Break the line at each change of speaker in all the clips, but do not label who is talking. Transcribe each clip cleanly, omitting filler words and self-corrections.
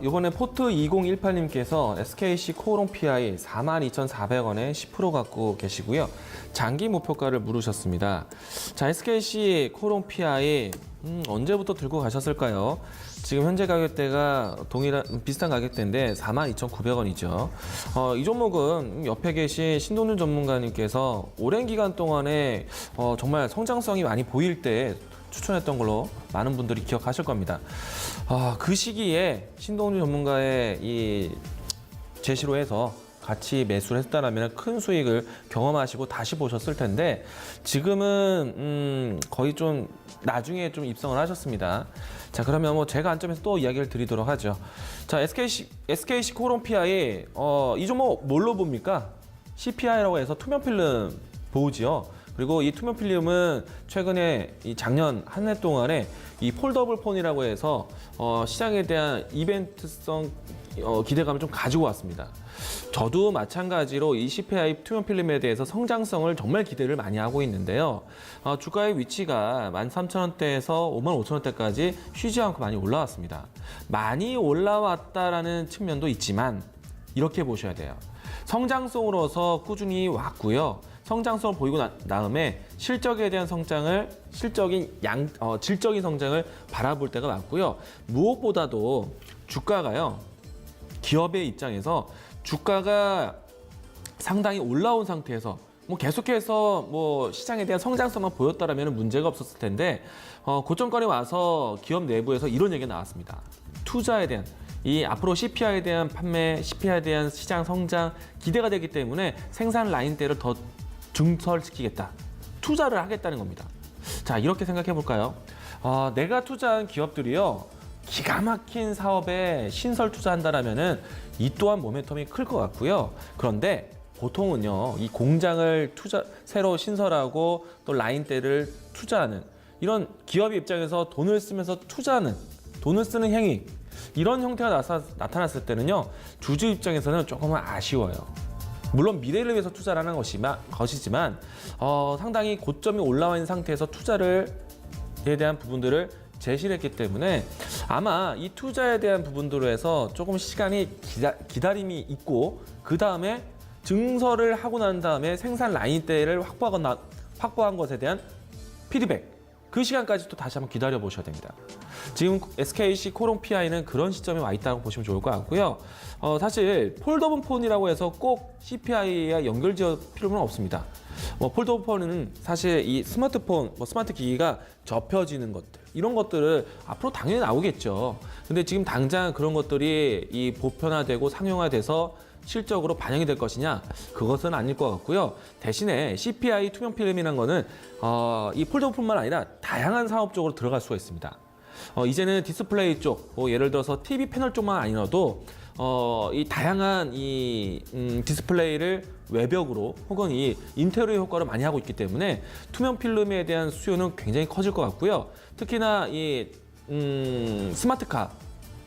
이번에 포트 2018님께서 SKC 코오롱 PI 42,400원에 10% 갖고 계시고요. 장기 목표가를 물으셨습니다. 자, SKC 코오롱 PI 언제부터 들고 가셨을까요? 지금 현재 가격대가 비슷한 가격대인데 42,900원이죠. 이 종목은 옆에 계신 신동준 전문가님께서 오랜 기간 동안에 정말 성장성이 많이 보일 때 추천했던 걸로 많은 분들이 기억하실 겁니다. 그 시기에 신동준 전문가의 이 제시로 해서 같이 매수를 했다라면 큰 수익을 경험하시고 다시 보셨을 텐데 지금은 거의 좀 나중에 좀 입성을 하셨습니다. 자, 그러면 뭐 제가 관점에서 또 이야기를 드리도록 하죠. 자, SKC 코오롱 PI 이 종목 뭘로 봅니까? CPI라고 해서 투명 필름 보우지요. 그리고 이 투명 필름은 최근에 이 작년 한 해 동안에 이 폴더블 폰이라고 해서 시장에 대한 이벤트성 기대감을 좀 가지고 왔습니다. 저도 마찬가지로 이 CPI 투명 필름에 대해서 성장성을 정말 기대를 많이 하고 있는데요. 주가의 위치가 13,000원대에서 55,000원대까지 쉬지 않고 많이 올라왔습니다. 많이 올라왔다라는 측면도 있지만 이렇게 보셔야 돼요. 성장성으로서 꾸준히 왔고요. 성장성을 보이고 난 다음에 실적에 대한 성장을 질적인 성장을 바라볼 때가 맞고요. 무엇보다도 주가가요. 기업의 입장에서 주가가 상당히 올라온 상태에서 뭐 계속해서 뭐 시장에 대한 성장성만 보였다라면 문제가 없었을 텐데 고점권에 와서 기업 내부에서 이런 얘기가 나왔습니다. 투자에 대한 이 앞으로 CPI에 대한 판매, CPI에 대한 시장 성장 기대가 되기 때문에 생산 라인대를 더 증설시키겠다. 투자를 하겠다는 겁니다. 자, 이렇게 생각해 볼까요? 내가 투자한 기업들이요. 기가 막힌 사업에 신설 투자한다라면은 이 또한 모멘텀이 클 것 같고요. 그런데 보통은요. 이 공장을 새로 신설하고 또 라인대를 투자하는 이런 기업 입장에서 돈을 쓰면서 투자하는 돈을 쓰는 행위 이런 형태가 나타났을 때는요. 주주 입장에서는 조금은 아쉬워요. 물론 미래를 위해서 투자를 하는 것이지만 상당히 고점이 올라와 있는 상태에서 투자에 대한 부분들을 제시를 했기 때문에 아마 이 투자에 대한 부분들로 해서 조금 시간이 기다림이 있고 그 다음에 증설을 하고 난 다음에 생산 라인대를 확보한 것에 대한 피드백 그 시간까지 또 다시 한번 기다려 보셔야 됩니다. 지금 SKC 코오롱 PI는 그런 시점에 와 있다고 보시면 좋을 것 같고요. 사실 폴더블 폰이라고 해서 꼭 CPI와 연결지을 필요는 없습니다. 폴더블 폰은 사실 이 스마트폰, 스마트 기기가 접혀지는 것들 이런 것들을 앞으로 당연히 나오겠죠. 근데 지금 당장 그런 것들이 이 보편화되고 상용화돼서 실적으로 반영이 될 것이냐? 그것은 아닐 것 같고요. 대신에 CPI 투명 필름이라는 거는 이 폴더블뿐만 아니라 다양한 사업 쪽으로 들어갈 수가 있습니다. 이제는 디스플레이 쪽, 예를 들어서 TV 패널 쪽만 아니라도 이 다양한 이 디스플레이를 외벽으로 혹은 이 인테리어 효과를 많이 하고 있기 때문에 투명 필름에 대한 수요는 굉장히 커질 것 같고요. 특히나 이 스마트카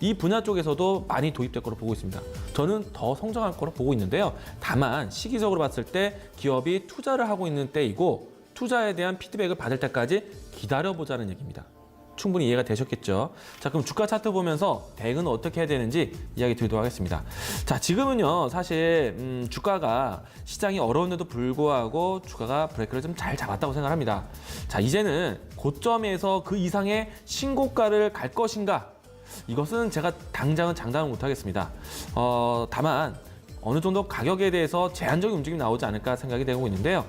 이 분야 쪽에서도 많이 도입될 거로 보고 있습니다. 저는 더 성장할 거로 보고 있는데요. 다만 시기적으로 봤을 때 기업이 투자를 하고 있는 때이고 투자에 대한 피드백을 받을 때까지 기다려보자는 얘기입니다. 충분히 이해가 되셨겠죠? 자, 그럼 주가 차트 보면서 대응은 어떻게 해야 되는지 이야기 드리도록 하겠습니다. 자, 지금은요, 사실 주가가 시장이 어려운데도 불구하고 주가가 브레이크를 좀 잘 잡았다고 생각합니다. 자, 이제는 고점에서 그 이상의 신고가를 갈 것인가? 이것은 제가 당장은 장담을 못하겠습니다. 다만 어느 정도 가격에 대해서 제한적인 움직임이 나오지 않을까 생각이 되고 있는데요.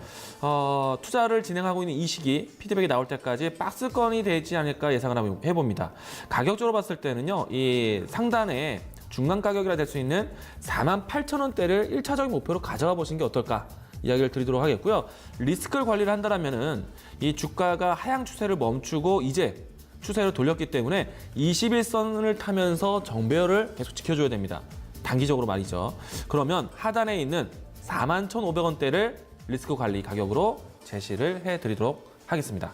투자를 진행하고 있는 이 시기 피드백이 나올 때까지 박스권이 되지 않을까 예상을 한번 해봅니다. 가격적으로 봤을 때는요. 이 상단에 중간 가격이라 될 수 있는 48,000원대를 1차적인 목표로 가져가 보시는 게 어떨까 이야기를 드리도록 하겠고요. 리스크를 관리를 한다면 이 주가가 하향 추세를 멈추고 이제 추세를 돌렸기 때문에 21선을 타면서 정배열을 계속 지켜줘야 됩니다. 단기적으로 말이죠. 그러면 하단에 있는 41,500원대를 리스크 관리 가격으로 제시를 해드리도록 하겠습니다.